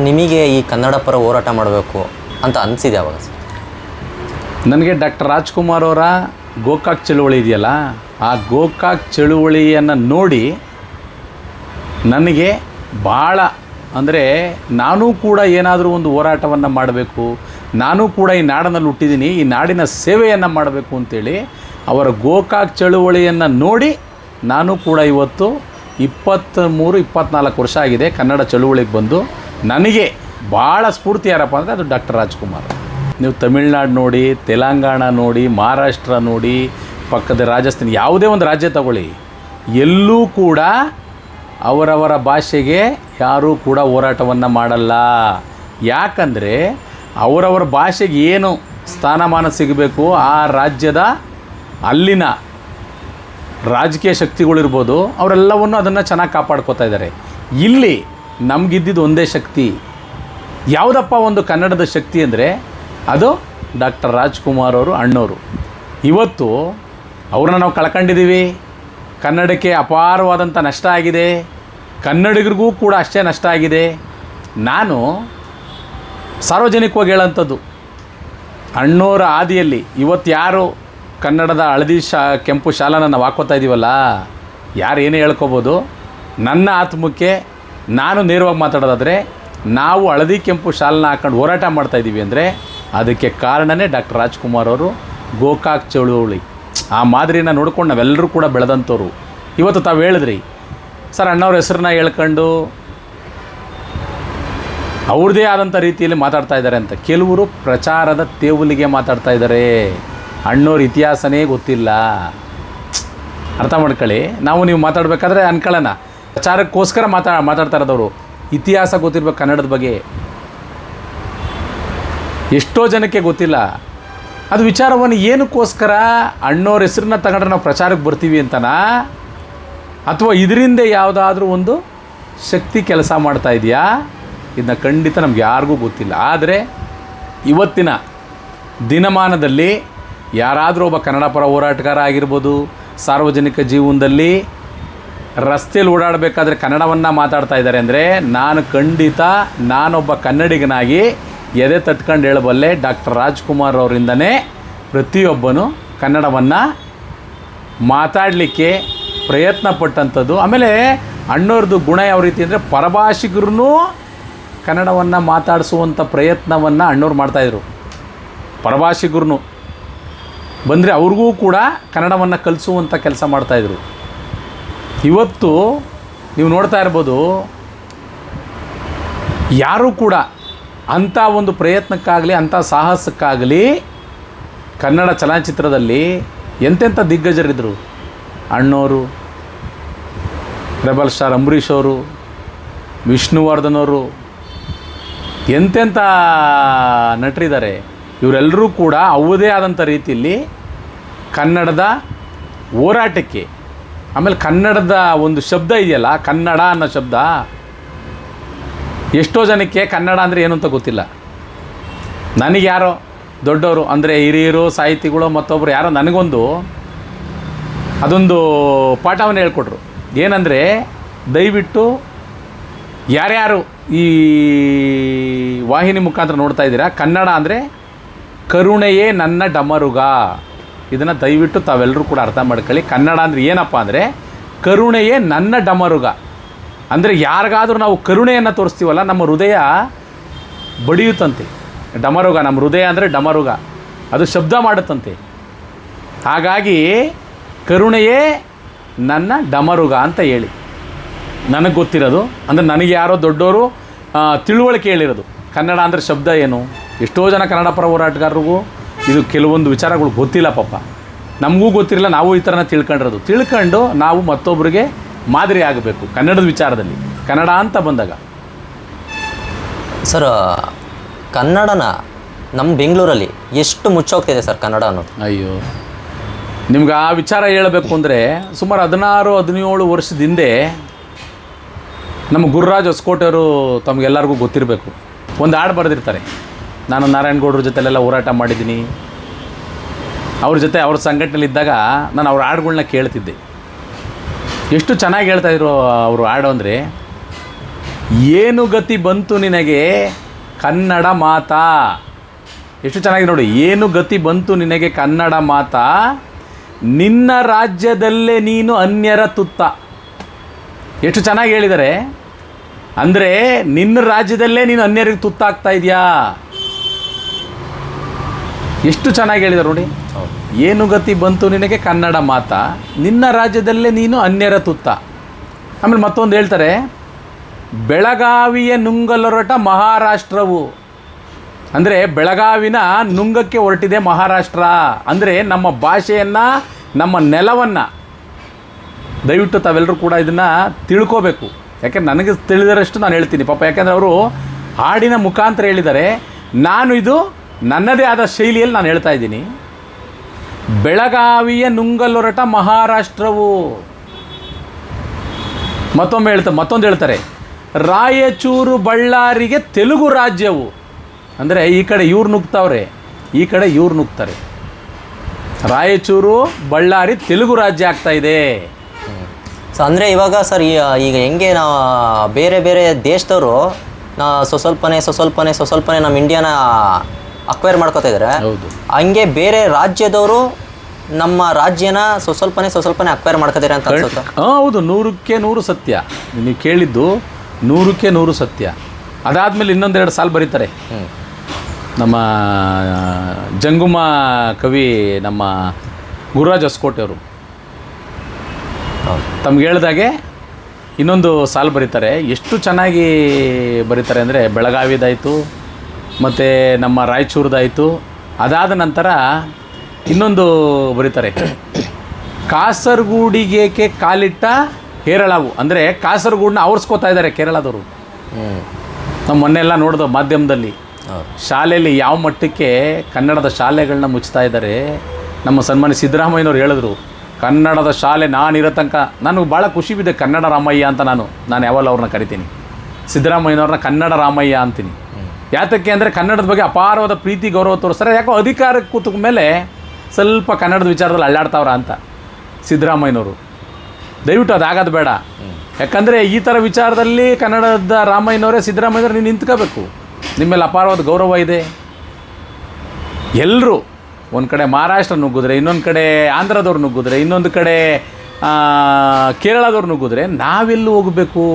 ನಿಮಗೆ ಈ ಕನ್ನಡ ಪರ ಹೋರಾಟ ಮಾಡಬೇಕು ಅಂತ ಅನಿಸಿದೆ ಅವಾಗ ಸರ್? ನನಗೆ ಡಾಕ್ಟರ್ ರಾಜ್ಕುಮಾರ್ ಅವರ ಗೋಕಾಕ್ ಚಳುವಳಿ ಇದೆಯಲ್ಲ, ಆ ಗೋಕಾಕ್ ಚಳುವಳಿಯನ್ನು ನೋಡಿ ನನಗೆ ಭಾಳ ಅಂದರೆ ನಾನೂ ಕೂಡ ಏನಾದರೂ ಒಂದು ಹೋರಾಟವನ್ನು ಮಾಡಬೇಕು, ನಾನೂ ಕೂಡ ಈ ನಾಡಿನಲ್ಲಿ ಹುಟ್ಟಿದ್ದೀನಿ, ಈ ನಾಡಿನ ಸೇವೆಯನ್ನು ಮಾಡಬೇಕು ಅಂತೇಳಿ ಅವರ ಗೋಕಾಕ್ ಚಳುವಳಿಯನ್ನು ನೋಡಿ ನಾನು ಕೂಡ ಇವತ್ತು 23-24 ವರ್ಷ ಆಗಿದೆ ಕನ್ನಡ ಚಳುವಳಿಗೆ ಬಂದು. ನನಗೆ ಭಾಳ ಸ್ಫೂರ್ತಿ ಯಾರಪ್ಪ ಅಂದರೆ ಅದು ಡಾಕ್ಟರ್ ರಾಜ್ಕುಮಾರ್. ನೀವು ತಮಿಳ್ನಾಡು ನೋಡಿ, ತೆಲಂಗಾಣ ನೋಡಿ, ಮಹಾರಾಷ್ಟ್ರ ನೋಡಿ, ಪಕ್ಕದ ರಾಜಸ್ಥಾನ, ಯಾವುದೇ ಒಂದು ರಾಜ್ಯ ತಗೊಳ್ಳಿ, ಎಲ್ಲೂ ಕೂಡ ಅವರವರ ಭಾಷೆಗೆ ಯಾರೂ ಕೂಡ ಹೋರಾಟವನ್ನು ಮಾಡಲ್ಲ. ಯಾಕಂದರೆ ಅವರವರ ಭಾಷೆಗೆ ಏನು ಸ್ಥಾನಮಾನ ಸಿಗಬೇಕು ಆ ರಾಜ್ಯದ ಅಲ್ಲಿನ ರಾಜಕೀಯ ಶಕ್ತಿಗಳಿರ್ಬೋದು, ಅವರೆಲ್ಲವನ್ನು ಅದನ್ನು ಚೆನ್ನಾಗಿ ಕಾಪಾಡ್ಕೋತಾ ಇದ್ದಾರೆ. ಇಲ್ಲಿ ನಮಗಿದ್ದಿದ್ದು ಒಂದೇ ಶಕ್ತಿ, ಯಾವುದಪ್ಪ ಒಂದು ಕನ್ನಡದ ಶಕ್ತಿ ಅಂದರೆ ಅದು ಡಾಕ್ಟರ್ ರಾಜ್ಕುಮಾರ್ ಅವರು, ಅಣ್ಣವರು. ಇವತ್ತು ಅವ್ರನ್ನ ನಾವು ಕಳ್ಕೊಂಡಿದ್ದೀವಿ. ಕನ್ನಡಕ್ಕೆ ಅಪಾರವಾದಂಥ ನಷ್ಟ ಆಗಿದೆ, ಕನ್ನಡಿಗರಿಗೂ ಕೂಡ ಅಷ್ಟೇ ನಷ್ಟ ಆಗಿದೆ. ನಾನು ಸಾರ್ವಜನಿಕವಾಗಿ ಹೇಳೋಂಥದ್ದು, ಅಣ್ಣೋರ ಆದಿಯಲ್ಲಿ ಇವತ್ತು ಯಾರು ಕನ್ನಡದ ಹಳದಿ ಕೆಂಪು ಶಾಲನ್ನು ನಾವು ಹಾಕ್ಕೋತಾ ಇದ್ದೀವಲ್ಲ, ಯಾರು ಏನೇ ಹೇಳ್ಕೊಬೋದು, ನನ್ನ ಆತ್ಮಕ್ಕೆ ನಾನು ನೇರವಾಗಿ ಮಾತಾಡೋದಾದರೆ, ನಾವು ಹಳದಿ ಕೆಂಪು ಶಾಲನ್ನ ಹಾಕೊಂಡು ಹೋರಾಟ ಮಾಡ್ತಾಯಿದ್ದೀವಿ ಅಂದರೆ ಅದಕ್ಕೆ ಕಾರಣವೇ ಡಾಕ್ಟರ್ ರಾಜ್ಕುಮಾರ್ ಅವರು, ಗೋಕಾಕ್ ಚಳುವಳಿ. ಆ ಮಾದರಿನ ನೋಡ್ಕೊಂಡು ನಾವೆಲ್ಲರೂ ಕೂಡ ಬೆಳೆದಂಥವ್ರು. ಇವತ್ತು ತಾವು ಹೇಳಿದ್ರಿ ಸರ್, ಅಣ್ಣವ್ರ ಹೆಸರನ್ನ ಹೇಳ್ಕೊಂಡು ಅವ್ರದ್ದೇ ಆದಂಥ ರೀತಿಯಲ್ಲಿ ಮಾತಾಡ್ತಾ ಇದ್ದಾರೆ ಅಂತ. ಕೆಲವರು ಪ್ರಚಾರದ ತೇವಲಿಗೆ ಮಾತಾಡ್ತಾ ಇದ್ದಾರೆ, ಅಣ್ಣವ್ರ ಇತಿಹಾಸನೇ ಗೊತ್ತಿಲ್ಲ. ಅರ್ಥ ಮಾಡ್ಕೊಳ್ಳಿ. ನಾವು ನೀವು ಮಾತಾಡಬೇಕಾದ್ರೆ ಅನ್ಕೊಳ್ಳೋಣ, ಪ್ರಚಾರಕ್ಕೋಸ್ಕರ ಮಾತಾಡ್ತಾ ಇರೋದವರು, ಇತಿಹಾಸ ಗೊತ್ತಿರ್ಬೇಕು ಕನ್ನಡದ ಬಗ್ಗೆ. ಎಷ್ಟೋ ಜನಕ್ಕೆ ಗೊತ್ತಿಲ್ಲ. ಅದು ವಿಚಾರವನ್ನು ಏನಕ್ಕೋಸ್ಕರ ಅಣ್ಣವ್ರ ಹೆಸರನ್ನ ತಗೊಂಡ್ರೆ ನಾವು ಪ್ರಚಾರಕ್ಕೆ ಬರ್ತೀವಿ ಅಂತನಾ, ಅಥವಾ ಇದರಿಂದ ಯಾವುದಾದ್ರೂ ಒಂದು ಶಕ್ತಿ ಕೆಲಸ ಮಾಡ್ತಾ ಇದೆಯಾ, ಇದನ್ನ ಖಂಡಿತ ನಮ್ಗೆ ಯಾರಿಗೂ ಗೊತ್ತಿಲ್ಲ. ಆದರೆ ಇವತ್ತಿನ ದಿನಮಾನದಲ್ಲಿ ಯಾರಾದರೂ ಒಬ್ಬ ಕನ್ನಡ ಪರ ಹೋರಾಟಗಾರ ಆಗಿರ್ಬೋದು, ಸಾರ್ವಜನಿಕ ಜೀವನದಲ್ಲಿ ರಸ್ತೆಯಲ್ಲಿ ಓಡಾಡಬೇಕಾದ್ರೆ ಕನ್ನಡವನ್ನು ಮಾತಾಡ್ತಾ ಇದ್ದಾರೆ ಅಂದರೆ ನಾನು ಖಂಡಿತ ನಾನೊಬ್ಬ ಕನ್ನಡಿಗನಾಗಿ ಎದೆ ತಟ್ಕೊಂಡು ಹೇಳಬಲ್ಲೆ, ಡಾಕ್ಟರ್ ರಾಜ್ಕುಮಾರ್ ಅವರಿಂದನೇ ಪ್ರತಿಯೊಬ್ಬನು ಕನ್ನಡವನ್ನು ಮಾತಾಡಲಿಕ್ಕೆ ಪ್ರಯತ್ನ ಪಟ್ಟಂಥದ್ದು. ಆಮೇಲೆ ಅಣ್ಣವ್ರದ್ದು ಗುಣ ಯಾವ ರೀತಿ ಅಂದರೆ ಪರಭಾಷಿಗರೂ ಕನ್ನಡವನ್ನು ಮಾತಾಡಿಸುವಂಥ ಪ್ರಯತ್ನವನ್ನು ಅಣ್ಣವ್ರು ಮಾಡ್ತಾಯಿದ್ರು. ಪರಭಾಷಿಗರು ಬಂದರೆ ಅವ್ರಿಗೂ ಕೂಡ ಕನ್ನಡವನ್ನು ಕಲಿಸುವಂಥ ಕೆಲಸ ಮಾಡ್ತಾಯಿದ್ರು. ಇವತ್ತು ನೀವು ನೋಡ್ತಾ ಇರ್ಬೋದು, ಯಾರೂ ಕೂಡ ಅಂಥ ಒಂದು ಪ್ರಯತ್ನಕ್ಕಾಗಲಿ ಅಂಥ ಸಾಹಸಕ್ಕಾಗಲಿ ಕನ್ನಡ ಚಲನಚಿತ್ರದಲ್ಲಿ ಎಂತೆಂಥ ದಿಗ್ಗಜರಿದ್ದರು. ಅಣ್ಣವರು, ರೆಬಲ್ ಸ್ಟಾರ್ ಅಂಬರೀಷ್ ಅವರು, ವಿಷ್ಣುವರ್ಧನ್ ಅವರು, ಎಂತೆಂಥ ನಟರಿದ್ದಾರೆ. ಇವರೆಲ್ಲರೂ ಕೂಡ ಅವರದೇ ಆದಂಥ ರೀತಿಯಲ್ಲಿ ಕನ್ನಡದ ಹೋರಾಟಕ್ಕೆ, ಆಮೇಲೆ ಕನ್ನಡದ ಒಂದು ಶಬ್ದ ಇದೆಯಲ್ಲ, ಕನ್ನಡ ಅನ್ನೋ ಶಬ್ದ, ಎಷ್ಟೋ ಜನಕ್ಕೆ ಕನ್ನಡ ಅಂದರೆ ಏನು ಅಂತ ಗೊತ್ತಿಲ್ಲ. ನನಗೆ ಯಾರೋ ದೊಡ್ಡವರು ಅಂದರೆ ಹಿರಿಯರು, ಸಾಹಿತಿಗಳು, ಮತ್ತೊಬ್ಬರು ಯಾರೋ ನನಗೊಂದು ಅದೊಂದು ಪಾಠವನ್ನು ಹೇಳ್ಕೊಟ್ರು. ಏನಂದರೆ, ದಯವಿಟ್ಟು ಯಾರ್ಯಾರು ಈ ವಾಹಿನಿ ಮುಖಾಂತರ ನೋಡ್ತಾ ಇದ್ದೀರಾ, ಕನ್ನಡ ಅಂದರೆ ಕರುಣೆಯೇ ನನ್ನ ಡಮರುಗ. ಇದನ್ನು ದಯವಿಟ್ಟು ತಾವೆಲ್ಲರೂ ಕೂಡ ಅರ್ಥ ಮಾಡ್ಕೊಳ್ಳಿ. ಕನ್ನಡ ಅಂದರೆ ಏನಪ್ಪ ಅಂದರೆ ಕರುಣೆಯೇ ನನ್ನ ಡಮರುಗ. ಅಂದರೆ ಯಾರಿಗಾದರೂ ನಾವು ಕರುಣೆಯನ್ನು ತೋರಿಸ್ತೀವಲ್ಲ, ನಮ್ಮ ಹೃದಯ ಬಡಿಯುತ್ತಂತೆ. ಡಮರುಗ, ನಮ್ಮ ಹೃದಯ ಅಂದರೆ ಡಮರುಗ, ಅದು ಶಬ್ದ ಮಾಡುತ್ತಂತೆ. ಹಾಗಾಗಿ ಕರುಣೆಯೇ ನನ್ನ ಡಮರುಗ ಅಂತ ಹೇಳಿ ನನಗೆ ಗೊತ್ತಿರೋದು. ಅಂದರೆ ನನಗೆ ಯಾರೋ ದೊಡ್ಡವರು ತಿಳುವಳಿಕೆ ಹೇಳಿರೋದು, ಕನ್ನಡ ಅಂದರೆ ಶಬ್ದ ಏನು. ಎಷ್ಟೋ ಜನ ಕನ್ನಡ ಪರ ಹೋರಾಟಗಾರರಿಗೂ ಇದು ಕೆಲವೊಂದು ವಿಚಾರಗಳು ಗೊತ್ತಿಲ್ಲ ಪಾಪ. ನಮಗೂ ಗೊತ್ತಿರಲಿಲ್ಲ, ನಾವು ಈ ಥರನ ತಿಳ್ಕೊಂಡು ನಾವು ಮತ್ತೊಬ್ಬರಿಗೆ ಮಾದರಿ ಆಗಬೇಕು ಕನ್ನಡದ ವಿಚಾರದಲ್ಲಿ, ಕನ್ನಡ ಅಂತ ಬಂದಾಗ. ಸರ್, ಕನ್ನಡನ ನಮ್ಮ ಬೆಂಗಳೂರಲ್ಲಿ ಎಷ್ಟು ಮುಚ್ಚೋಗ್ತಿದೆ ಸರ್ ಕನ್ನಡ ಅನ್ನೋದು? ಅಯ್ಯೋ, ನಿಮ್ಗೆ ಆ ವಿಚಾರ ಹೇಳಬೇಕು ಅಂದರೆ ಸುಮಾರು 16-17 ವರ್ಷದ ಹಿಂದೆ ನಮ್ಮ ಗುರುರಾಜ್ ಹೊಸಕೋಟೆಯವರು, ತಮಗೆಲ್ಲರಿಗೂ ಗೊತ್ತಿರಬೇಕು, ಒಂದು ಹಾಡು ಬರೆದಿರ್ತಾರೆ. ನಾನು ನಾರಾಯಣಗೌಡ್ರ ಜೊತೆಲೆಲ್ಲ ಹೋರಾಟ ಮಾಡಿದ್ದೀನಿ, ಅವ್ರ ಜೊತೆ ಅವ್ರ ಸಂಘಟನೆಯಲ್ಲಿದ್ದಾಗ ನಾನು ಅವ್ರ ಹಾಡುಗಳ್ನ ಕೇಳ್ತಿದ್ದೆ. ಎಷ್ಟು ಚೆನ್ನಾಗಿ ಹೇಳ್ತಾಯಿದ್ರು ಅವರು ಹಾಡು ಅಂದರೆ, ಏನು ಗತಿ ಬಂತು ನಿನಗೆ ಕನ್ನಡ ಮಾತಾ. ಎಷ್ಟು ಚೆನ್ನಾಗಿದೆ ನೋಡಿ. ಏನು ಗತಿ ಬಂತು ನಿನಗೆ ಕನ್ನಡ ಮಾತಾ, ನಿನ್ನ ರಾಜ್ಯದಲ್ಲೇ ನೀನು ಅನ್ಯರ ತುತ್ತ. ಎಷ್ಟು ಚೆನ್ನಾಗಿ ಹೇಳಿದ್ದಾರೆ. ಅಂದರೆ ನಿನ್ನ ರಾಜ್ಯದಲ್ಲೇ ನೀನು ಅನ್ಯರಿಗೆ ತುತ್ತಾಗ್ತಾ ಇದೆಯಾ. ಎಷ್ಟು ಚೆನ್ನಾಗಿ ಹೇಳಿದ್ದಾರೆ ನೋಡಿ. ಏನು ಗತಿ ಬಂತು ನಿನಗೆ ಕನ್ನಡ ಮಾತಾ, ನಿನ್ನ ರಾಜ್ಯದಲ್ಲೇ ನೀನು ಅನ್ಯರ ತುತ್ತ. ಆಮೇಲೆ ಮತ್ತೊಂದು ಹೇಳ್ತಾರೆ, ಬೆಳಗಾವಿಯ ನುಂಗಲೊರಟ ಮಹಾರಾಷ್ಟ್ರವು. ಅಂದರೆ ಬೆಳಗಾವಿನ ನುಂಗಕ್ಕೆ ಹೊರಟಿದೆ ಮಹಾರಾಷ್ಟ್ರ. ಅಂದರೆ ನಮ್ಮ ಭಾಷೆಯನ್ನು, ನಮ್ಮ ನೆಲವನ್ನು ದಯವಿಟ್ಟು ತಾವೆಲ್ಲರೂ ಕೂಡ ಇದನ್ನು ತಿಳ್ಕೋಬೇಕು. ಯಾಕೆಂದ್ರೆ ನನಗೆ ತಿಳಿದರಷ್ಟು ನಾನು ಹೇಳ್ತೀನಿ ಪಾಪ. ಯಾಕೆಂದರೆ ಅವರು ಹಾಡಿನ ಮುಖಾಂತರ ಹೇಳಿದ್ದಾರೆ, ನಾನು ಇದು ನನ್ನದೇ ಆದ ಶೈಲಿಯಲ್ಲಿ ನಾನು ಹೇಳ್ತಾ ಇದ್ದೀನಿ. ಬೆಳಗಾವಿಯ ನುಂಗಲೊರಟ ಮಹಾರಾಷ್ಟ್ರವು. ಮತ್ತೊಂದು ಹೇಳ್ತಾರೆ, ರಾಯಚೂರು ಬಳ್ಳಾರಿಗೆ ತೆಲುಗು ರಾಜ್ಯವು. ಅಂದರೆ ಈ ಕಡೆ ಇವ್ರು ನುಗ್ತಾವ್ರೆ, ಈ ಕಡೆ ಇವ್ರು ನುಗ್ತಾರೆ. ರಾಯಚೂರು ಬಳ್ಳಾರಿ ತೆಲುಗು ರಾಜ್ಯ ಆಗ್ತಾ ಇದೆ. ಸೊ ಅಂದರೆ ಇವಾಗ ಸರ್ ಈಗ ಹೆಂಗೆ ನಾವು ಬೇರೆ ಬೇರೆ ದೇಶದವರು ಸ್ವಲ್ಪನೇ ನಮ್ಮ ಇಂಡಿಯಾನ ಅಕ್ವೈರ್ ಮಾಡ್ಕೋತಾ ಇದ್ದಾರೆ. ಹೌದು. ಹಂಗೆ ಬೇರೆ ರಾಜ್ಯದವರು ನಮ್ಮ ರಾಜ್ಯನ ಸ್ವಲ್ಪನೇ ಅಕ್ವೈರ್ ಮಾಡ್ಕೋತಾರೆ ಅಂತ ಅನ್ಸುತ್ತೆ. ಹೌದು, 100% ಸತ್ಯ. ನೀವು ಕೇಳಿದ್ದು 100% ಸತ್ಯ. ಅದಾದಮೇಲೆ ಇನ್ನೊಂದೆರಡು ಸಾಲು ಬರೀತಾರೆ. ನಮ್ಮ ಜಂಗುಮ ಕವಿ ನಮ್ಮ ಗುರುರಾಜ್ ಹೊಸಕೋಟೆ ಅವರು ತಮ್ಗೆ ಹೇಳ್ದಾಗೆ ಇನ್ನೊಂದು ಸಾಲು ಬರೀತಾರೆ. ಎಷ್ಟು ಚೆನ್ನಾಗಿ ಬರೀತಾರೆ ಅಂದರೆ, ಬೆಳಗಾವಿದಾಯಿತು, ಮತ್ತು ನಮ್ಮ ರಾಯಚೂರ್ದಾಯಿತು. ಅದಾದ ನಂತರ ಇನ್ನೊಂದು ಬರೀತಾರೆ, ಕಾಸರಗೂಡಿಗೇಕೆ ಕಾಲಿಟ್ಟ ಹೇರಳವು. ಅಂದರೆ ಕಾಸರಗೂಡನ್ನ ಆವರಿಸ್ಕೋತಾ ಇದ್ದಾರೆ ಕೇರಳದವರು. ನಮ್ಮ ಮೊನ್ನೆಲ್ಲ ನೋಡಿದೋ ಮಾಧ್ಯಮದಲ್ಲಿ, ಶಾಲೆಯಲ್ಲಿ ಯಾವ ಮಟ್ಟಕ್ಕೆ ಕನ್ನಡದ ಶಾಲೆಗಳನ್ನ ಮುಚ್ತಾ ಇದ್ದಾರೆ. ನಮ್ಮ ಸನ್ಮಾನ್ಯ ಸಿದ್ದರಾಮಯ್ಯನವ್ರು ಹೇಳಿದ್ರು, ಕನ್ನಡದ ಶಾಲೆ ನಾನಿರೋ ತನಕ. ನನಗೆ ಭಾಳ ಖುಷಿ ಬಿದ್ದೆ, ಕನ್ನಡ ರಾಮಯ್ಯ ಅಂತ ನಾನು ಯಾವಾಗಲೂ ಅವ್ರನ್ನ ಕರಿತೀನಿ. ಸಿದ್ದರಾಮಯ್ಯನವ್ರನ್ನ ಕನ್ನಡ ರಾಮಯ್ಯ ಅಂತೀನಿ. ಯಾತಕ್ಕೆ ಅಂದರೆ ಕನ್ನಡದ ಬಗ್ಗೆ ಅಪಾರವಾದ ಪ್ರೀತಿ ಗೌರವ ತೋರಿಸ್ತಾರೆ. ಯಾಕೋ ಅಧಿಕಾರಕ್ಕೆ ಕೂತ ಮೇಲೆ ಸ್ವಲ್ಪ ಕನ್ನಡದ ವಿಚಾರದಲ್ಲಿ ಅಳ್ಳಾಡ್ತಾವ್ರ ಅಂತ ಸಿದ್ದರಾಮಯ್ಯನವರು. ದಯವಿಟ್ಟು ಅದಾಗೋದು ಬೇಡ. ಯಾಕಂದರೆ ಈ ಥರ ವಿಚಾರದಲ್ಲಿ ಕನ್ನಡದ ರಾಮಯ್ಯನವರೇ, ಸಿದ್ದರಾಮಯ್ಯನವ್ರು ನೀವು ನಿಂತ್ಕೋಬೇಕು. ನಿಮ್ಮ ಮೇಲೆ ಅಪಾರವಾದ ಗೌರವ ಇದೆ. ಎಲ್ಲರೂ ಒಂದು ಕಡೆ ಮಹಾರಾಷ್ಟ್ರ ನುಗ್ಗಿದ್ರೆ, ಇನ್ನೊಂದು ಕಡೆ ಆಂಧ್ರದವ್ರು ನುಗ್ಗಿದ್ರೆ, ಇನ್ನೊಂದು ಕಡೆ ಕೇರಳದವ್ರು ನುಗ್ಗಿದ್ರೆ ನಾವೆಲ್ಲೂ ಹೋಗಬೇಕು.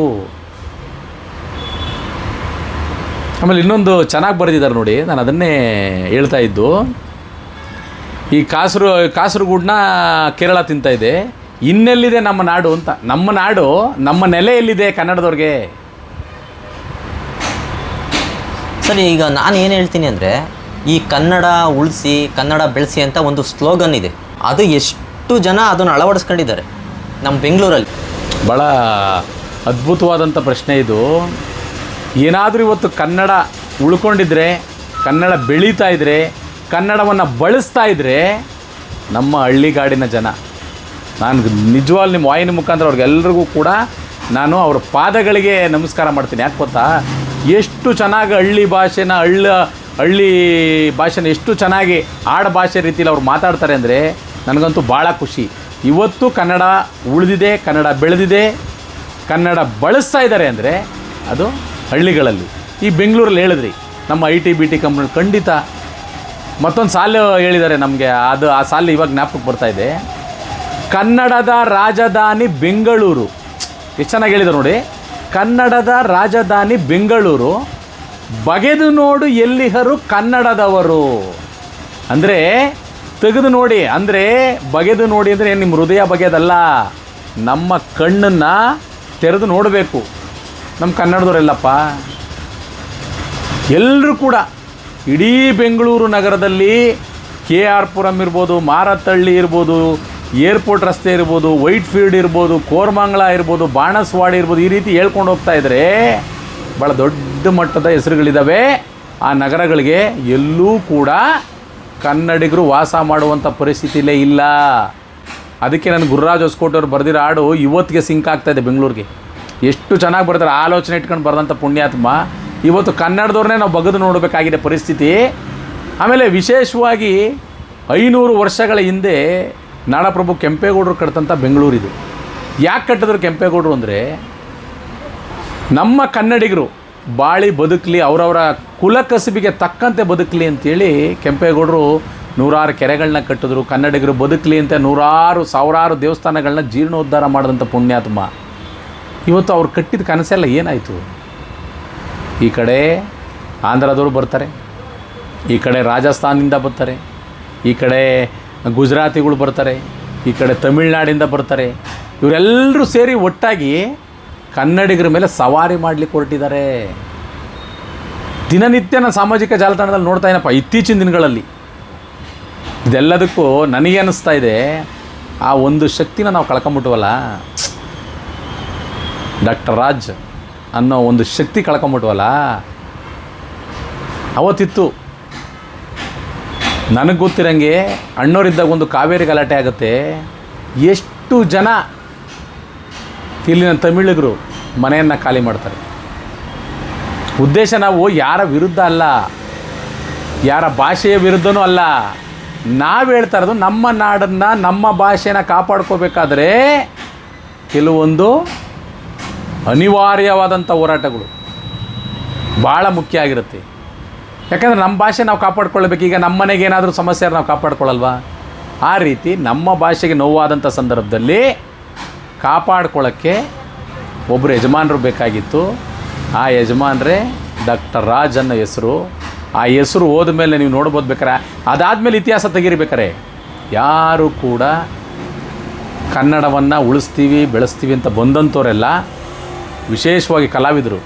ಆಮೇಲೆ ಇನ್ನೊಂದು ಚೆನ್ನಾಗಿ ಬರೆದಿದ್ದಾರೆ ನೋಡಿ, ನಾನು ಅದನ್ನೇ ಹೇಳ್ತಾ ಇದ್ದು. ಈ ಕಾಸರಗೂಡನ್ನ ಕೇರಳ ತಿಂತಾ ಇದೆ, ಇನ್ನೆಲ್ಲಿದೆ ನಮ್ಮ ನಾಡು ಅಂತ. ನಮ್ಮ ನಾಡು, ನಮ್ಮ ನೆಲೆ ಎಲ್ಲಿದೆ ಕನ್ನಡದವ್ರಿಗೆ? ಸರಿ, ಈಗ ನಾನು ಏನು ಹೇಳ್ತೀನಿ ಅಂದರೆ, ಈ ಕನ್ನಡ ಉಳಿಸಿ ಕನ್ನಡ ಬೆಳೆಸಿ ಅಂತ ಒಂದು ಸ್ಲೋಗನ್ ಇದೆ. ಅದು ಎಷ್ಟು ಜನ ಅದನ್ನು ಅಳವಡಿಸ್ಕೊಂಡಿದ್ದಾರೆ ನಮ್ಮ ಬೆಂಗಳೂರಲ್ಲಿ? ಭಾಳ ಅದ್ಭುತವಾದಂಥ ಪ್ರಶ್ನೆ ಇದು. ಏನಾದರೂ ಇವತ್ತು ಕನ್ನಡ ಉಳ್ಕೊಂಡಿದ್ರೆ, ಕನ್ನಡ ಬೆಳೀತಾ ಇದ್ದರೆ, ಕನ್ನಡವನ್ನು ಬಳಸ್ತಾ ಇದ್ದರೆ ನಮ್ಮ ಹಳ್ಳಿಗಾಡಿನ ಜನ, ನಾನು ನಿಜವಾಗ್ಲೂ ನಿಮ್ಮ ವಾಹಿನಿ ಮುಖಾಂತರ ಅವ್ರಿಗೆಲ್ರಿಗೂ ಕೂಡ ನಾನು ಅವ್ರ ಪಾದಗಳಿಗೆ ನಮಸ್ಕಾರ ಮಾಡ್ತೀನಿ. ಯಾಕೆ ಗೊತ್ತಾ, ಎಷ್ಟು ಚೆನ್ನಾಗಿ ಹಳ್ಳಿ ಭಾಷೆನ ಎಷ್ಟು ಚೆನ್ನಾಗಿ ಆಡ ಭಾಷೆ ರೀತಿಯಲ್ಲಿ ಅವ್ರು ಮಾತಾಡ್ತಾರೆ ಅಂದರೆ ನನಗಂತೂ ಭಾಳ ಖುಷಿ. ಇವತ್ತು ಕನ್ನಡ ಉಳಿದಿದೆ, ಕನ್ನಡ ಬೆಳೆದಿದೆ, ಕನ್ನಡ ಬಳಸ್ತಾ ಇದ್ದಾರೆ ಅಂದರೆ ಅದು ಹಳ್ಳಿಗಳಲ್ಲಿ. ಈ ಬೆಂಗಳೂರಲ್ಲಿ ಹೇಳಿದ್ರಿ ನಮ್ಮ IT-BT ಕಂಪ್ನಿ ಖಂಡಿತ. ಮತ್ತೊಂದು ಸಾಲು ಹೇಳಿದ್ದಾರೆ ನಮಗೆ, ಅದು ಆ ಸಾಲು ಇವಾಗ ಜ್ಞಾಪಕಕ್ಕೆ ಬರ್ತಾಯಿದೆ. ಕನ್ನಡದ ರಾಜಧಾನಿ ಬೆಂಗಳೂರು. ಎಷ್ಟು ಚೆನ್ನಾಗಿ ಹೇಳಿದ್ದಾರೆ ನೋಡಿ. ಕನ್ನಡದ ರಾಜಧಾನಿ ಬೆಂಗಳೂರು, ಬಗೆದು ನೋಡು ಎಲ್ಲಿಹರು ಕನ್ನಡದವರು. ಅಂದರೆ ತೆಗೆದು ನೋಡಿ, ಅಂದರೆ ಬಗೆದು ನೋಡಿ ಅಂದರೆ ಏನು ನಿಮ್ಮ ಹೃದಯ ಬಗೆಯೋದಲ್ಲ, ನಮ್ಮ ಕಣ್ಣನ್ನು ತೆರೆದು ನೋಡಬೇಕು. ನಮ್ಮ ಕನ್ನಡದವರೆಲ್ಲಪ್ಪ ಎಲ್ಲರೂ ಕೂಡ ಇಡೀ ಬೆಂಗಳೂರು ನಗರದಲ್ಲಿ KR ಪುರಂ ಇರ್ಬೋದು, ಮಾರತ್ತಹಳ್ಳಿ ಇರ್ಬೋದು, ಏರ್ಪೋರ್ಟ್ ರಸ್ತೆ ಇರ್ಬೋದು, ವೈಟ್ ಫೀಲ್ಡ್ ಇರ್ಬೋದು, ಕೋರಮಂಗಲ ಇರ್ಬೋದು, ಬಾಣಸ್ವಾಡಿ ಇರ್ಬೋದು, ಈ ರೀತಿ ಹೇಳ್ಕೊಂಡು ಹೋಗ್ತಾ ಇದ್ದರೆ ಭಾಳ ದೊಡ್ಡ ಮಟ್ಟದ ಹೆಸರುಗಳಿದ್ದಾವೆ. ಆ ನಗರಗಳಿಗೆ ಎಲ್ಲೂ ಕೂಡ ಕನ್ನಡಿಗರು ವಾಸ ಮಾಡುವಂಥ ಪರಿಸ್ಥಿತಿಲೇ ಇಲ್ಲ. ಅದಕ್ಕೆ ನಾನು ಗುರುರಾಜ್ ಹೊಸಕೋಟೆ ಅವ್ರು ಬರೆದಿರೋ ಹಾಡು ಇವತ್ತಿಗೆ ಸಿಂಕ್ ಆಗ್ತಾಯಿದೆ ಬೆಂಗಳೂರಿಗೆ. ಎಷ್ಟು ಚೆನ್ನಾಗಿ ಬರ್ತಾರೆ, ಆಲೋಚನೆ ಇಟ್ಕೊಂಡು ಬರೆದಂಥ ಪುಣ್ಯಾತ್ಮ. ಇವತ್ತು ಕನ್ನಡದವ್ರನ್ನೇ ನಾವು ಬಗೆದು ನೋಡಬೇಕಾಗಿದೆ ಪರಿಸ್ಥಿತಿ. ಆಮೇಲೆ ವಿಶೇಷವಾಗಿ 500 ವರ್ಷಗಳ ಹಿಂದೆ ನಾಡಪ್ರಭು ಕೆಂಪೇಗೌಡರು ಕಟ್ಟಿದಂಥ ಬೆಂಗಳೂರಿದು. ಯಾಕೆ ಕಟ್ಟಿದ್ರು ಕೆಂಪೇಗೌಡರು ಅಂದರೆ, ನಮ್ಮ ಕನ್ನಡಿಗರು ಬಾಳಿ ಬದುಕಲಿ, ಅವರವರ ಕುಲ ಕಸುಬಿಗೆ ತಕ್ಕಂತೆ ಬದುಕಲಿ ಅಂತೇಳಿ ಕೆಂಪೇಗೌಡರು ನೂರಾರು ಕೆರೆಗಳನ್ನ ಕಟ್ಟಿದ್ರು. ಕನ್ನಡಿಗರು ಬದುಕಲಿ ಅಂತ ಸಾವಿರಾರು ದೇವಸ್ಥಾನಗಳನ್ನ ಜೀರ್ಣೋದ್ಧಾರ ಮಾಡಿದಂಥ ಪುಣ್ಯಾತ್ಮ. ಇವತ್ತು ಅವ್ರು ಕಟ್ಟಿದ ಕನಸೆಲ್ಲ ಏನಾಯಿತು? ಈ ಕಡೆ ಆಂಧ್ರದವರು ಬರ್ತಾರೆ, ಈ ಕಡೆ ರಾಜಸ್ಥಾನದಿಂದ ಬರ್ತಾರೆ, ಈ ಕಡೆ ಗುಜರಾತಿಗಳು ಬರ್ತಾರೆ, ಈ ಕಡೆ ತಮಿಳ್ನಾಡಿಂದ ಬರ್ತಾರೆ. ಇವರೆಲ್ಲರೂ ಸೇರಿ ಒಟ್ಟಾಗಿ ಕನ್ನಡಿಗರ ಮೇಲೆ ಸವಾರಿ ಮಾಡಲಿಕ್ಕೆ ಹೊರಟಿದ್ದಾರೆ. ದಿನನಿತ್ಯ ನಾನು ಸಾಮಾಜಿಕ ಜಾಲತಾಣದಲ್ಲಿ ನೋಡ್ತಾ ಏನಪ್ಪ ಇತ್ತೀಚಿನ ದಿನಗಳಲ್ಲಿ ಇದೆಲ್ಲದಕ್ಕೂ ನನಗೆ ಅನ್ನಿಸ್ತಾ ಇದೆ, ಆ ಒಂದು ಶಕ್ತಿನ ನಾವು ಕಳ್ಕೊಂಬಿಟ್ವಲ್ಲ. ಡಾಕ್ಟರ್ ರಾಜ್ ಅನ್ನೋ ಒಂದು ಶಕ್ತಿ ಕಳ್ಕೊಂಬಿಟ್ವಲ್ಲ. ಅವತ್ತಿತ್ತು ನನಗೆ ಗೊತ್ತಿರಂಗೆ ಅಣ್ಣೋರಿದ್ದಾಗ ಒಂದು ಕಾವೇರಿ ಗಲಾಟೆ ಆಗುತ್ತೆ. ಎಷ್ಟು ಜನ ಇಲ್ಲಿನ ತಮಿಳಿಗರು ಮನೆಯನ್ನು ಖಾಲಿ ಮಾಡ್ತಾರೆ. ಉದ್ದೇಶ ನಾವು ಯಾರ ವಿರುದ್ಧ ಅಲ್ಲ, ಯಾರ ಭಾಷೆಯ ವಿರುದ್ಧನೂ ಅಲ್ಲ. ನಾವು ಹೇಳ್ತಾ ಇರೋದು ನಮ್ಮ ನಾಡನ್ನು, ನಮ್ಮ ಭಾಷೆನ ಕಾಪಾಡ್ಕೋಬೇಕಾದ್ರೆ ಕೆಲವೊಂದು ಅನಿವಾರ್ಯವಾದಂಥ ಹೋರಾಟಗಳು ಭಾಳ ಮುಖ್ಯ ಆಗಿರುತ್ತೆ. ಯಾಕಂದರೆ ನಮ್ಮ ಭಾಷೆ ನಾವು ಕಾಪಾಡ್ಕೊಳ್ಬೇಕು. ಈಗ ನಮ್ಮ ಮನೆಗೆ ಏನಾದರೂ ಸಮಸ್ಯೆ ನಾವು ಕಾಪಾಡ್ಕೊಳ್ಳಲ್ವಾ? ಆ ರೀತಿ ನಮ್ಮ ಭಾಷೆಗೆ ನೋವಾದಂಥ ಸಂದರ್ಭದಲ್ಲಿ ಕಾಪಾಡ್ಕೊಳ್ಳೋಕ್ಕೆ ಒಬ್ಬರು ಯಜಮಾನರು ಬೇಕಾಗಿತ್ತು. ಆ ಯಜಮಾನರೇ ಡಾಕ್ಟರ್ ರಾಜ್ ಅನ್ನೋ ಹೆಸರು. ಆ ಹೆಸರು ಹೋದ ಮೇಲೆ ನೀವು ನೋಡ್ಬೋದು. ಬೇಕಾರೆ ಅದಾದಮೇಲೆ ಇತಿಹಾಸ ತೆಗಿರ್ಬೇಕಾರೆ ಯಾರು ಕೂಡ ಕನ್ನಡವನ್ನು ಉಳಿಸ್ತೀವಿ ಬೆಳೆಸ್ತೀವಿ ಅಂತ ಬಂದಂಥವರೆಲ್ಲ, ವಿಶೇಷವಾಗಿ ಕಲಾವಿದರು,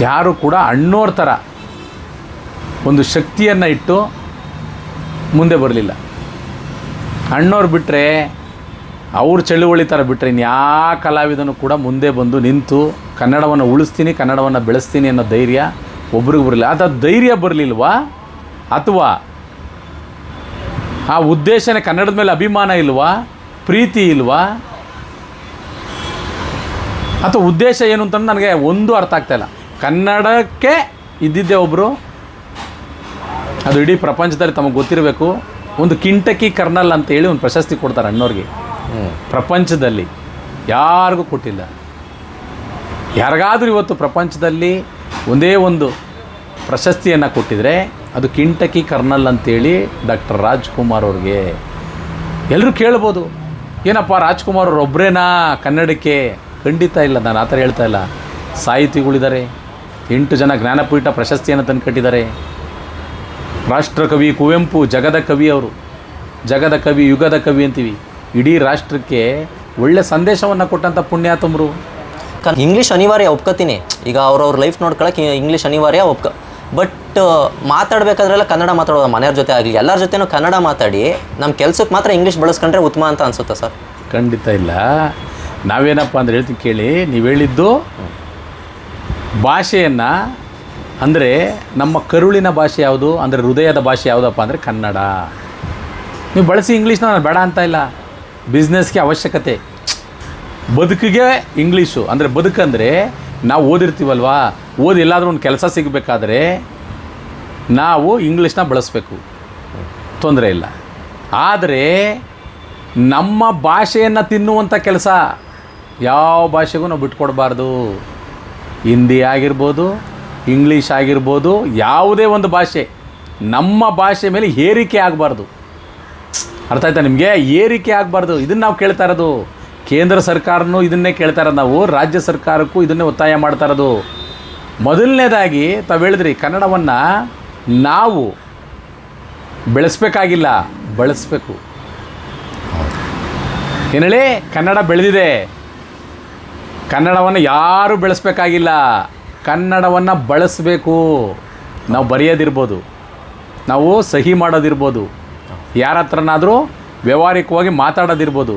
ಯಾರು ಕೂಡ ಅಣ್ಣೋರ ಥರ ಒಂದು ಶಕ್ತಿಯನ್ನು ಇಟ್ಟು ಮುಂದೆ ಬರಲಿಲ್ಲ. ಅಣ್ಣೋರು ಬಿಟ್ಟರೆ, ಅವ್ರ ಚಳುವಳಿ ಥರ ಬಿಟ್ಟರೆ ಇನ್ಯಾವ ಕಲಾವಿದನು ಕೂಡ ಮುಂದೆ ಬಂದು ನಿಂತು ಕನ್ನಡವನ್ನು ಉಳಿಸ್ತೀನಿ, ಕನ್ನಡವನ್ನು ಬೆಳೆಸ್ತೀನಿ ಅನ್ನೋ ಧೈರ್ಯ ಒಬ್ರಿಗೆ ಬರಲಿಲ್ಲ. ಅದು ಧೈರ್ಯ ಬರಲಿಲ್ವಾ, ಅಥವಾ ಆ ಉದ್ದೇಶನೇ ಕನ್ನಡದ ಮೇಲೆ ಅಭಿಮಾನ ಇಲ್ವಾ, ಪ್ರೀತಿ ಇಲ್ವಾ, ಅಥವಾ ಉದ್ದೇಶ ಏನು ಅಂತ ನನಗೆ ಒಂದು ಅರ್ಥ ಆಗ್ತಾಯಿಲ್ಲ. ಕನ್ನಡಕ್ಕೆ ಇದ್ದಿದ್ದೇ ಒಬ್ಬರು, ಅದು ಇಡೀ ಪ್ರಪಂಚದಲ್ಲಿ ತಮಗೆ ಗೊತ್ತಿರಬೇಕು, ಒಂದು ಕಿಂಟಕಿ ಕರ್ನಲ್ ಅಂತೇಳಿ ಒಂದು ಪ್ರಶಸ್ತಿ ಕೊಡ್ತಾರೆ ಅಣ್ಣವ್ರಿಗೆ. ಪ್ರಪಂಚದಲ್ಲಿ ಯಾರಿಗೂ ಕೊಟ್ಟಿಲ್ಲ. ಯಾರಿಗಾದರೂ ಇವತ್ತು ಪ್ರಪಂಚದಲ್ಲಿ ಒಂದೇ ಒಂದು ಪ್ರಶಸ್ತಿಯನ್ನು ಕೊಟ್ಟಿದ್ರೆ ಅದು ಕಿಂಟಕಿ ಕರ್ನಲ್ ಅಂತೇಳಿ ಡಾಕ್ಟರ್ ರಾಜ್ಕುಮಾರ್ ಅವ್ರಿಗೆ. ಎಲ್ಲರೂ ಕೇಳ್ಬೋದು, ಏನಪ್ಪ ರಾಜ್ಕುಮಾರ್ ಅವ್ರು ಒಬ್ಬರೇನಾ ಕನ್ನಡಕ್ಕೆ? ಖಂಡಿತ ಇಲ್ಲ, ನಾನು ಆ ಥರ ಹೇಳ್ತಾ ಇಲ್ಲ. ಸಾಹಿತಿಗಳಿದ್ದಾರೆ, 8 ಜನ ಜ್ಞಾನಪೀಠ ಪ್ರಶಸ್ತಿಯನ್ನು ತಂದುಕಟ್ಟಿದ್ದಾರೆ. ರಾಷ್ಟ್ರಕವಿ ಕುವೆಂಪು ಜಗದ ಕವಿ ಅವರು, ಜಗದ ಕವಿ, ಯುಗದ ಕವಿ ಅಂತೀವಿ. ಇಡೀ ರಾಷ್ಟ್ರಕ್ಕೆ ಒಳ್ಳೆ ಸಂದೇಶವನ್ನು ಕೊಟ್ಟಂಥ ಪುಣ್ಯಾತಮರು. ಇಂಗ್ಲೀಷ್ ಅನಿವಾರ್ಯ ಒಪ್ಕೋತೀನಿ. ಈಗ ಅವ್ರವ್ರ ಲೈಫ್ ನೋಡ್ಕೊಳಕ್ಕೆ ಇಂಗ್ಲೀಷ್ ಅನಿವಾರ್ಯ ಬಟ್ ಮಾತಾಡಬೇಕಾದ್ರೆಲ್ಲ ಕನ್ನಡ ಮಾತಾಡೋದು. ಮನೆಯವ್ರ ಜೊತೆ ಆಗಲಿ ಎಲ್ಲರ ಜೊತೆನೂ ಕನ್ನಡ ಮಾತಾಡಿ ನಮ್ಮ ಕೆಲಸಕ್ಕೆ ಮಾತ್ರ ಇಂಗ್ಲೀಷ್ ಬಳಸ್ಕೊಂಡ್ರೆ ಉತ್ತಮ ಅಂತ ಅನಿಸುತ್ತೆ ಸರ್. ಖಂಡಿತ ಇಲ್ಲ. ನಾವೇನಪ್ಪ ಅಂದ್ರೆ ಹೇಳ್ತೀನಿ ಕೇಳಿ, ನೀವು ಹೇಳಿದ್ದು ಭಾಷೆಯನ್ನು ಅಂದರೆ ನಮ್ಮ ಕರುಳಿನ ಭಾಷೆ ಯಾವುದು ಅಂದರೆ ಹೃದಯದ ಭಾಷೆ ಯಾವುದಪ್ಪ ಅಂದರೆ ಕನ್ನಡ. ನೀವು ಬಳಸಿ ಇಂಗ್ಲೀಷ್ನ ನಾನು ಬೇಡ ಅಂತ ಇಲ್ಲ. ಬಿಸ್ನೆಸ್ಗೆ ಅವಶ್ಯಕತೆ, ಬದುಕಿಗೆ ಇಂಗ್ಲೀಷು ಅಂದರೆ ಬದುಕಂದರೆ ನಾವು ಓದಿರ್ತೀವಲ್ವಾ, ಓದಿ ಎಲ್ಲಾದರೂ ಒಂದು ಕೆಲಸ ಸಿಗಬೇಕಾದ್ರೆ ನಾವು ಇಂಗ್ಲೀಷ್ನ ಬಳಸಬೇಕು, ತೊಂದರೆ ಇಲ್ಲ. ಆದರೆ ನಮ್ಮ ಭಾಷೆಯನ್ನು ತಿನ್ನುವಂಥ ಕೆಲಸ ಯಾವ ಭಾಷೆಗೂ ನಾವು ಬಿಟ್ಕೊಡ್ಬಾರ್ದು. ಹಿಂದಿ ಆಗಿರ್ಬೋದು, ಇಂಗ್ಲೀಷ್ ಆಗಿರ್ಬೋದು, ಯಾವುದೇ ಒಂದು ಭಾಷೆ ನಮ್ಮ ಭಾಷೆ ಮೇಲೆ ಏರಿಕೆ ಆಗಬಾರ್ದು. ಅರ್ಥ ಆಯ್ತಾ ನಿಮಗೆ? ಏರಿಕೆ ಆಗಬಾರ್ದು. ಇದನ್ನು ನಾವು ಕೇಳ್ತಾ ಇರೋದು. ಕೇಂದ್ರ ಸರ್ಕಾರನೂ ಇದನ್ನೇ ಕೇಳ್ತಾ ಇರೋದು ನಾವು, ರಾಜ್ಯ ಸರ್ಕಾರಕ್ಕೂ ಇದನ್ನೇ ಒತ್ತಾಯ ಮಾಡ್ತಾ ಇರೋದು. ಮೊದಲನೇದಾಗಿ ತಾವು ಹೇಳಿದ್ರಿ, ಕನ್ನಡವನ್ನು ನಾವು ಬೆಳೆಸಬೇಕಾಗಿಲ್ಲ, ಬಳಸಬೇಕು. ಏನು ಹೇಳಿ? ಕನ್ನಡ ಬೆಳೆದಿದೆ, ಕನ್ನಡವನ್ನು ಯಾರೂ ಬೆಳೆಸಬೇಕಾಗಿಲ್ಲ, ಕನ್ನಡವನ್ನು ಬಳಸಬೇಕು. ನಾವು ಬರೆಯೋದಿರ್ಬೋದು, ನಾವು ಸಹಿ ಮಾಡೋದಿರ್ಬೋದು, ಯಾರ ಹತ್ರನಾದರೂ ವ್ಯಾವಹಾರಿಕವಾಗಿ ಮಾತಾಡೋದಿರ್ಬೋದು,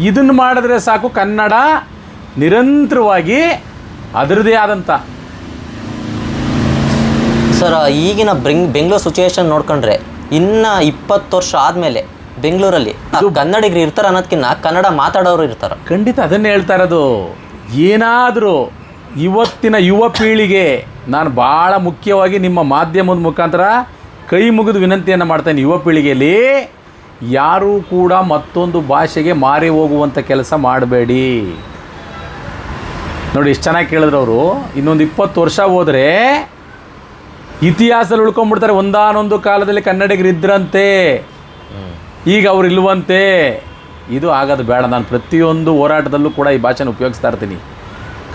ಇದನ್ನು ಮಾಡಿದ್ರೆ ಸಾಕು. ಕನ್ನಡ ನಿರಂತರವಾಗಿ ಅದರದೇ ಆದಂಥ ಸರ್ ಈಗಿನ ಬೆಂಗಳೂರು ಸಿಚುವೇಶನ್ ನೋಡ್ಕೊಂಡ್ರೆ ಇನ್ನು 20 ವರ್ಷ ಆದಮೇಲೆ ಬೆಂಗಳೂರಲ್ಲಿ ಕನ್ನಡಿಗರು ಇರ್ತಾರೆ ಅನ್ನೋದಕ್ಕಿಂತ ಕನ್ನಡ ಮಾತಾಡೋರು ಇರ್ತಾರೆ. ಖಂಡಿತ ಅದನ್ನೇ ಹೇಳ್ತಾ ಇರೋದು. ಏನಾದರೂ ಇವತ್ತಿನ ಯುವ ಪೀಳಿಗೆ, ನಾನು ಭಾಳ ಮುಖ್ಯವಾಗಿ ನಿಮ್ಮ ಮಾಧ್ಯಮದ ಮುಖಾಂತರ ಕೈ ಮುಗಿದು ವಿನಂತಿಯನ್ನು ಮಾಡ್ತೇನೆ. ಯುವ ಪೀಳಿಗೆಯಲ್ಲಿ ಯಾರೂ ಕೂಡ ಮತ್ತೊಂದು ಭಾಷೆಗೆ ಮಾರಿ ಹೋಗುವಂಥ ಕೆಲಸ ಮಾಡಬೇಡಿ. ನೋಡಿ ಎಷ್ಟು ಚೆನ್ನಾಗಿ ಕೇಳಿದ್ರು ಅವರು. ಇನ್ನೊಂದು 20 ವರ್ಷ ಹೋದರೆ ಇತಿಹಾಸದಲ್ಲಿ ಉಳ್ಕೊಂಡ್ಬಿಡ್ತಾರೆ. ಒಂದಾನೊಂದು ಕಾಲದಲ್ಲಿ ಕನ್ನಡಿಗರು ಇದ್ರಂತೆ, ಈಗ ಅವ್ರು ಇಲ್ವಂತೆ. ಇದು ಆಗೋದು ಬೇಡ. ನಾನು ಪ್ರತಿಯೊಂದು ಹೋರಾಟದಲ್ಲೂ ಕೂಡ ಈ ಭಾಷೆನ ಉಪಯೋಗಿಸ್ತಾ ಇರ್ತೀನಿ.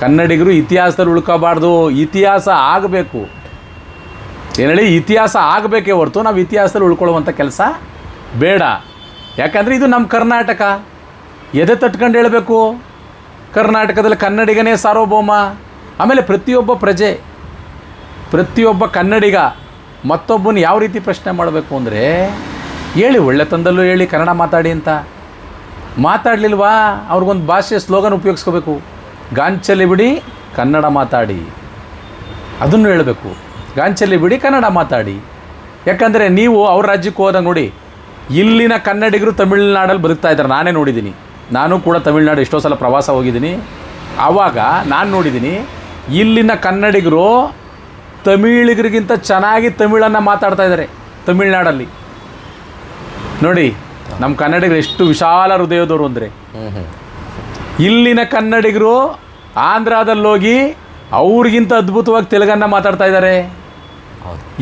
ಕನ್ನಡಿಗರು ಇತಿಹಾಸದಲ್ಲಿ ಉಳ್ಕೋಬಾರ್ದು, ಇತಿಹಾಸ ಆಗಬೇಕು. ಏನು ಹೇಳಿ, ಇತಿಹಾಸ ಆಗಬೇಕೇ ಹೊರತು ನಾವು ಇತಿಹಾಸದಲ್ಲಿ ಉಳ್ಕೊಳ್ಳುವಂಥ ಕೆಲಸ ಬೇಡ. ಯಾಕಂದರೆ ಇದು ನಮ್ಮ ಕರ್ನಾಟಕ. ಎದೆ ತಟ್ಕೊಂಡು ಹೇಳಬೇಕು, ಕರ್ನಾಟಕದಲ್ಲಿ ಕನ್ನಡಿಗನೇ ಸಾರ್ವಭೌಮ. ಆಮೇಲೆ ಪ್ರತಿಯೊಬ್ಬ ಪ್ರಜೆ, ಪ್ರತಿಯೊಬ್ಬ ಕನ್ನಡಿಗ ಮತ್ತೊಬ್ಬನ ಯಾವ ರೀತಿ ಪ್ರಶ್ನೆ ಮಾಡಬೇಕು ಅಂದರೆ, ಹೇಳಿ ಒಳ್ಳೆತನದಲ್ಲೂ ಹೇಳಿ ಕನ್ನಡ ಮಾತಾಡಿ ಅಂತ. ಮಾತಾಡಲಿಲ್ವಾ, ಅವ್ರಿಗೊಂದು ಭಾಷೆ ಸ್ಲೋಗನ್ ಉಪಯೋಗಿಸ್ಕೋಬೇಕು. ಗಾಂಚಲಿ ಬಿಡಿ ಕನ್ನಡ ಮಾತಾಡಿ, ಅದನ್ನು ಹೇಳಬೇಕು. ಗಾಂಚಲಿ ಬಿಡಿ ಕನ್ನಡ ಮಾತಾಡಿ. ಯಾಕಂದರೆ ನೀವು ಅವ್ರ ರಾಜ್ಯಕ್ಕೆ ಹೋದಾಗ ನೋಡಿ, ಇಲ್ಲಿನ ಕನ್ನಡಿಗರು ತಮಿಳ್ನಾಡಲ್ಲಿ ಬದುಕ್ತಾ ಇದ್ದಾರೆ. ನಾನೇ ನೋಡಿದ್ದೀನಿ. ನಾನು ಕೂಡ ತಮಿಳ್ನಾಡು ಎಷ್ಟೋ ಸಲ ಪ್ರವಾಸ ಹೋಗಿದ್ದೀನಿ. ಆವಾಗ ನಾನು ನೋಡಿದ್ದೀನಿ, ಇಲ್ಲಿನ ಕನ್ನಡಿಗರು ತಮಿಳಿಗರಿಗಿಂತ ಚೆನ್ನಾಗಿ ತಮಿಳನ್ನು ಮಾತಾಡ್ತಾ ಇದ್ದಾರೆ ತಮಿಳ್ನಾಡಲ್ಲಿ. ನೋಡಿ ನಮ್ಮ ಕನ್ನಡಿಗರು ಎಷ್ಟು ವಿಶಾಲ ಹೃದಯದವರು ಅಂದರೆ, ಇಲ್ಲಿನ ಕನ್ನಡಿಗರು ಆಂಧ್ರದಲ್ಲೋಗಿ ಅವ್ರಿಗಿಂತ ಅದ್ಭುತವಾಗಿ ತೆಲುಗನ್ನು ಮಾತಾಡ್ತಾ ಇದ್ದಾರೆ.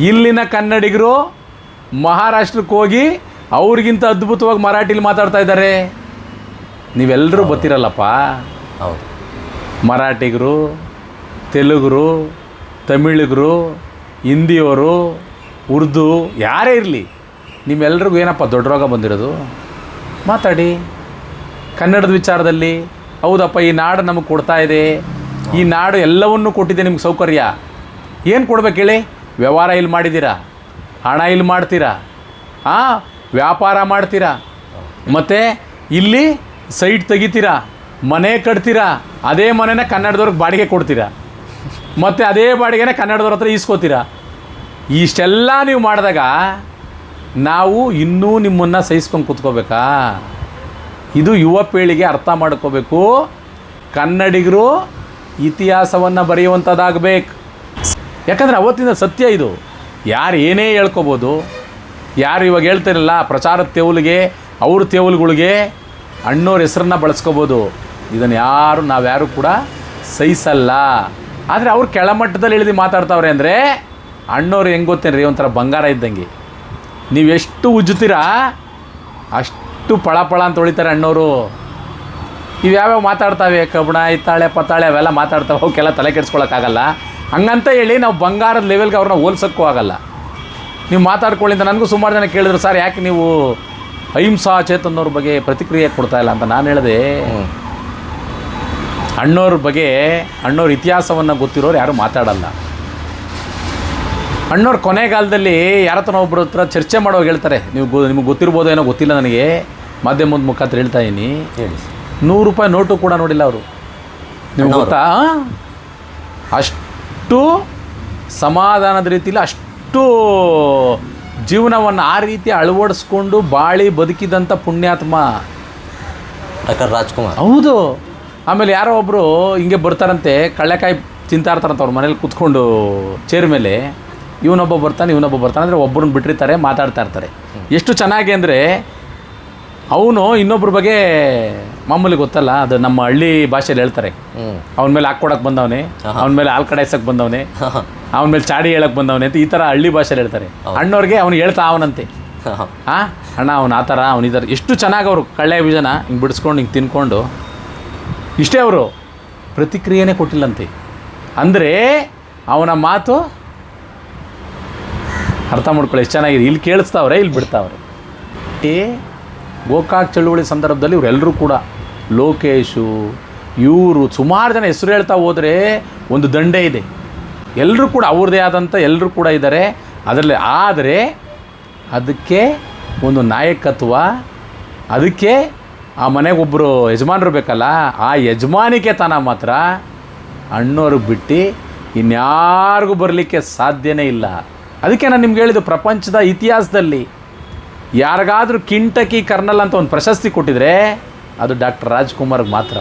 ಇಲ್ಲಿನ ಕನ್ನಡಿಗರು ಮಹಾರಾಷ್ಟ್ರಕ್ಕೆ ಹೋಗಿ ಅವ್ರಿಗಿಂತ ಅದ್ಭುತವಾಗಿ ಮರಾಠಿಲಿ ಮಾತಾಡ್ತಾ ಇದ್ದಾರೆ. ನೀವೆಲ್ಲರೂ ಗೊತ್ತಿರಲ್ಲಪ್ಪ. ಹೌದು, ಮರಾಠಿಗರು, ತೆಲುಗರು, ತಮಿಳಿಗರು, ಹಿಂದಿಯವರು, ಉರ್ದು, ಯಾರೇ ಇರಲಿ, ನಿಮ್ಮೆಲ್ರಿಗೂ ಏನಪ್ಪ ದೊಡ್ಡ ರೋಗ ಬಂದಿರೋದು? ಮಾತಾಡಿ ಕನ್ನಡದ ವಿಚಾರದಲ್ಲಿ. ಹೌದಪ್ಪ, ಈ ನಾಡು ನಮಗೆ ಕೊಡ್ತಾ ಇದೆ, ಈ ನಾಡು ಎಲ್ಲವನ್ನೂ ಕೊಟ್ಟಿದೆ ನಿಮ್ಗೆ ಸೌಕರ್ಯ. ಏನು ಕೊಡ್ಬೇಕು ಹೇಳಿ? ವ್ಯವಹಾರ ಇಲ್ಲಿ ಮಾಡಿದ್ದೀರಾ, ಹಣ ಇಲ್ಲಿ ಮಾಡ್ತೀರಾ, ವ್ಯಾಪಾರ ಮಾಡ್ತೀರಾ, ಮತ್ತು ಇಲ್ಲಿ ಸೈಟ್ ತೆಗಿತೀರಾ, ಮನೆ ಕಟ್ತೀರಾ, ಅದೇ ಮನೆನ ಕನ್ನಡದವ್ರಿಗೆ ಬಾಡಿಗೆ ಕೊಡ್ತೀರಾ, ಮತ್ತು ಅದೇ ಬಾಡಿಗೆನ ಕನ್ನಡದವ್ರ ಹತ್ರ ಈಸ್ಕೋತೀರಾ. ಇಷ್ಟೆಲ್ಲ ನೀವು ಮಾಡಿದಾಗ ನಾವು ಇನ್ನೂ ನಿಮ್ಮನ್ನು ಸಹಿಸ್ಕೊಂಡು ಕೂತ್ಕೋಬೇಕಾ? ಇದು ಯುವ ಪೀಳಿಗೆ ಅರ್ಥ ಮಾಡ್ಕೋಬೇಕು. ಕನ್ನಡಿಗರು ಇತಿಹಾಸವನ್ನು ಬರೆಯುವಂಥದ್ದಾಗಬೇಕು. ಯಾಕಂದರೆ ಅವತ್ತಿನ ಸತ್ಯ ಇದು. ಯಾರು ಏನೇ ಹೇಳ್ಕೊಬೋದು. ಯಾರು ಇವಾಗ ಹೇಳ್ತಾರಲ್ಲ ಪ್ರಚಾರದ ತೇವಲಿಗೆ, ಅವ್ರ ತೇವಲುಗಳಿಗೆ ಅಣ್ಣವ್ರ ಹೆಸರನ್ನ ಬಳಸ್ಕೋಬೋದು. ಇದನ್ನು ನಾವ್ಯಾರು ಕೂಡ ಸಹಿಸಲ್ಲ. ಆದರೆ ಅವ್ರು ಕೆಳಮಟ್ಟದಲ್ಲಿ ಇಳಿದು ಮಾತಾಡ್ತಾವ್ರೆ ಅಂದರೆ, ಅಣ್ಣವ್ರು ಹೆಂಗೆ ಗೊತ್ತೇನ್ರಿ, ಒಂಥರ ಬಂಗಾರ ಇದ್ದಂಗೆ. ನೀವೆಷ್ಟು ಉಜ್ಜುತ್ತೀರಾ ಅಷ್ಟು ಪಳ ಅಂತ ಹೊಳಿತಾರೆ ಅಣ್ಣವರು. ಇವ್ಯಾವ್ಯಾವ ಮಾತಾಡ್ತಾವೆ, ಕಬ್ಬಣ, ಇತ್ತಾಳೆ, ಪತ್ತಾಳೆ ಅವೆಲ್ಲ ಮಾತಾಡ್ತಾವೆ. ಅವಕ್ಕೆಲ್ಲ ತಲೆ ಕೆಡಿಸ್ಕೊಳಕ್ಕಾಗಲ್ಲ. ಹಂಗಂತ ಹೇಳಿ ನಾವು ಬಂಗಾರದ ಲೆವೆಲ್ಗೆ ಅವ್ರನ್ನ ಹೋಲ್ಸೋಕ್ಕೂ ಆಗಲ್ಲ. ನೀವು ಮಾತಾಡ್ಕೊಳ್ಳಿ ಅಂತ ನನಗೂ ಸುಮಾರು ಜನ ಕೇಳಿದ್ರು, ಸರ್ ಯಾಕೆ ನೀವು ಅಹಿಂಸಾ ಚೇತನ್ನವ್ರ ಬಗ್ಗೆ ಪ್ರತಿಕ್ರಿಯೆ ಕೊಡ್ತಾ ಇಲ್ಲ ಅಂತ. ನಾನು ಹೇಳಿದೆ, ಅಣ್ಣವ್ರ ಬಗ್ಗೆ, ಅಣ್ಣವ್ರ ಇತಿಹಾಸವನ್ನು ಗೊತ್ತಿರೋರು ಯಾರೂ ಮಾತಾಡಲ್ಲ. ಅಣ್ಣವ್ರ ಕೊನೆಗಾಲದಲ್ಲಿ ಯಾರತನ ಒಬ್ಬರ ಹತ್ರ ಚರ್ಚೆ ಮಾಡೋವಾಗ ಹೇಳ್ತಾರೆ, ನಿಮಗೆ ಗೊತ್ತಿರ್ಬೋದೋ ಏನೋ ಗೊತ್ತಿಲ್ಲ, ನನಗೆ ಮಾಧ್ಯಮದ ಮುಖಾಂತರ ಹೇಳ್ತಾ ಇದ್ದೀನಿ, ಹೇಳಿ. 100 ರೂಪಾಯಿ ನೋಟು ಕೂಡ ನೋಡಿಲ್ಲ ಅವರು. ನಿಮ್ಗೆ ಗೊತ್ತಾ? ಅಷ್ಟು ಸಮಾಧಾನದ ರೀತಿಯಲ್ಲಿ, ಅಷ್ಟು ಜೀವನವನ್ನು ಆ ರೀತಿ ಅಳವಡಿಸ್ಕೊಂಡು ಬಾಳಿ ಬದುಕಿದಂಥ ಪುಣ್ಯಾತ್ಮ ಡಾಕ್ಟರ್ ರಾಜ್ಕುಮಾರ್. ಹೌದು. ಆಮೇಲೆ ಯಾರೋ ಒಬ್ಬರು ಹಿಂಗೆ ಬರ್ತಾರಂತೆ, ಕಳ್ಳೆಕಾಯಿ ತಿಂತಾ ಇರ್ತಾರಂತ ಅವ್ರ ಮನೇಲಿ ಕೂತ್ಕೊಂಡು ಚೇರ್ ಮೇಲೆ. ಇವನೊಬ್ಬ ಬರ್ತಾನೆ ಅಂದರೆ ಒಬ್ಬರನ್ನ ಬಿಟ್ಟಿರ್ತಾರೆ, ಮಾತಾಡ್ತಾ ಇರ್ತಾರೆ. ಎಷ್ಟು ಚೆನ್ನಾಗಿ ಅಂದರೆ, ಅವನು ಇನ್ನೊಬ್ಬರ ಬಗ್ಗೆ ಮಾಮೂಲಿ ಗೊತ್ತಲ್ಲ, ಅದು ನಮ್ಮ ಹಳ್ಳಿ ಭಾಷೆಯಲ್ಲಿ ಹೇಳ್ತಾರೆ. ಅವನ ಮೇಲೆ ಹಾಕ್ಕೊಡಕ್ಕೆ ಬಂದವನೇ, ಅವನ ಮೇಲೆ ಹಾಲು ಕಡಾಯಿಸಕ್ಕೆ ಬಂದವನೇ, ಅವನ ಮೇಲೆ ಚಾಡಿ ಹೇಳಕ್ಕೆ ಬಂದವನೇ ಅಂತ ಈ ಥರ ಹಳ್ಳಿ ಭಾಷೆಯಲ್ಲಿ ಹೇಳ್ತಾರೆ. ಅಣ್ಣವ್ರಿಗೆ ಅವ್ನು ಹೇಳ್ತಾ ಅವನಂತೆ, ಅಣ್ಣ ಅವ್ನು ಆ ಥರ, ಅವನಿದ್ದಾರೆ. ಎಷ್ಟು ಚೆನ್ನಾಗಿ ಅವರು ಕಳ್ಳೆ ಬೀಜನ ಹಿಂಗೆ ಬಿಡಿಸ್ಕೊಂಡು ಹಿಂಗೆ ತಿನ್ಕೊಂಡು, ಇಷ್ಟೇ. ಅವರು ಪ್ರತಿಕ್ರಿಯೆನೇ ಕೊಟ್ಟಿಲ್ಲಂತೆ. ಅಂದರೆ ಅವನ ಮಾತು ಅರ್ಥ ಮಾಡ್ಕೊಳ್ಳಿ ಎಷ್ಟು ಚೆನ್ನಾಗಿದೆ. ಇಲ್ಲಿ ಕೇಳಿಸ್ತಾವ್ರೆ, ಇಲ್ಲಿ ಬಿಡ್ತಾವ್ರೆ. ಗೋಕಾಕ್ ಚಳುವಳಿ ಸಂದರ್ಭದಲ್ಲಿ ಇವರೆಲ್ಲರೂ ಕೂಡ, ಲೋಕೇಶು, ಇವರು ಸುಮಾರು ಜನ ಹೆಸರು ಹೇಳ್ತಾ ಹೋದರೆ ಒಂದು ದಂಡೆ ಇದೆ. ಎಲ್ಲರೂ ಕೂಡ ಅವ್ರದ್ದೇ ಆದಂಥ ಎಲ್ಲರೂ ಕೂಡ ಇದ್ದಾರೆ ಅದರಲ್ಲಿ. ಆದರೆ ಅದಕ್ಕೆ ಒಂದು ನಾಯಕತ್ವ, ಅದಕ್ಕೆ ಆ ಮನೆಗೊಬ್ಬರು ಯಜಮಾನರು ಬೇಕಲ್ಲ, ಆ ಯಜಮಾನಿಕೆ ತನ ಮಾತ್ರ ಅಣ್ಣವ್ರಿಗೆ ಬಿಟ್ಟು ಇನ್ಯಾರಿಗೂ ಬರಲಿಕ್ಕೆ ಸಾಧ್ಯನೇ ಇಲ್ಲ. ಅದಕ್ಕೆ ನಾನು ನಿಮ್ಗೆ ಹೇಳಿದ್ದು, ಪ್ರಪಂಚದ ಇತಿಹಾಸದಲ್ಲಿ ಯಾರಿಗಾದರೂ ಕಿಂಟಕಿ ಕರ್ನಲ್ ಅಂತ ಒಂದು ಪ್ರಶಸ್ತಿ ಕೊಟ್ಟಿದ್ರೆ ಅದು ಡಾಕ್ಟರ್ ರಾಜ್ಕುಮಾರ್ಗೆ ಮಾತ್ರ.